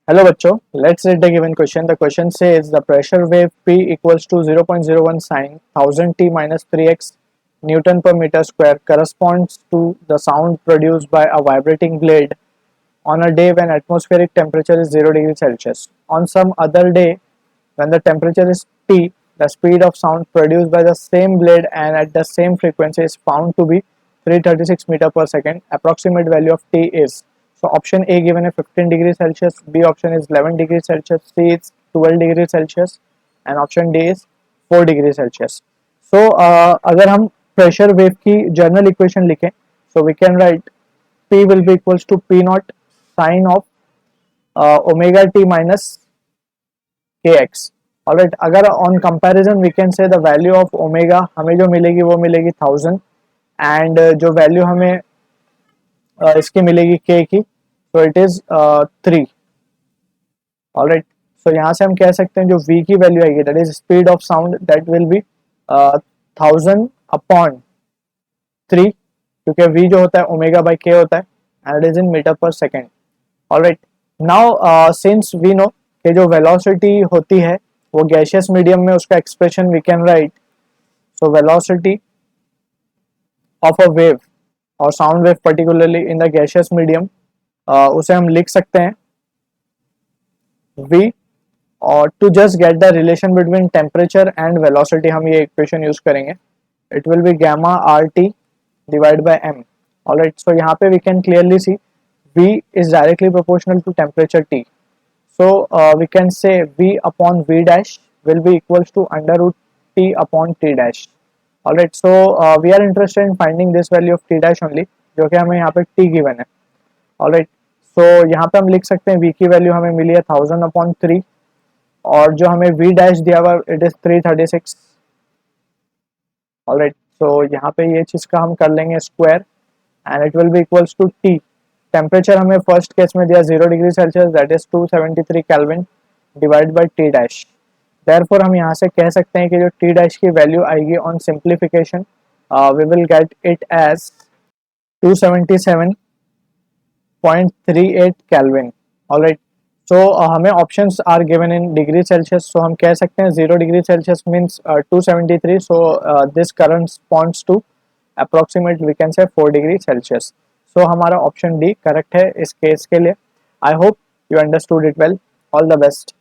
Hello bachcho, let's read the given question. The question says the pressure wave P equals to 0.01 sine 1000 T minus 3x Newton per meter square corresponds to the sound produced by a vibrating blade on a day when atmospheric temperature is 0 degrees Celsius. On some other day when the temperature is T, the speed of sound produced by the same blade and at the same frequency is found to be 336 meter per second. Approximate value of T is. So option A given है 15 degree Celsius, B option is 11 degree Celsius, C is 12 degree Celsius and option D is 4 degree Celsius. So अगर हम pressure wave की general equation लिखें, so we can write P will be equals to P naught sine of omega T minus kx. Alright, अगर on comparison we can say the value of omega हमें जो मिलेगी वो मिलेगी 1000 and जो value हमें इसकी मिलेगी k की, so it is 3. Alright, so यहाँ से हम कह सकते हैं जो v की वैल्यू आएगी that is speed of sound that will be 1000 upon 3 क्योंकि v जो होता है omega by k होता है and it is in meter per second. Alright, now since we know कि जो velocity होती है वो gaseous medium में उसका expression we can write, so velocity of a wave और sound wave particularly in the gaseous medium उसे हम लिख सकते हैं v, और to just get the relation between temperature and velocity हम ये equation use करेंगे, it will be gamma RT divided by m. Alright, so यहाँ पे we can clearly see v is directly proportional to temperature T. So we can say v upon v dash will be equals to under root T upon T dash. Alright, so we are interested in finding this value of T dash only, जो कि हमें यहाँ पे T given है. Alright, so यहाँ पे हम लिख सकते हैं v की वैल्यू हमें मिली है 1000 upon 3 और जो हमें v dash दिया हुआ it is 336. Alright, so यहाँ पे ये चीज़ का हम कर लेंगे square and it will be equals to T. Temperature हमें फर्स्ट केस में दिया 0 degree Celsius that is 273 kelvin divide by T dash. Therefore हम यहाँ से कह सकते हैं कि जो टी डैश की वैल्यू आएगी on simplification we will get it as 277.38 kelvin. Alright, so हमें options are given in degree Celsius, so हम कह सकते हैं 0 degree Celsius means 273, so this corresponds to approximate we can say 4 degree Celsius. सो हमारा option D correct है इस case के लिए. I hope you understood it well. All the best.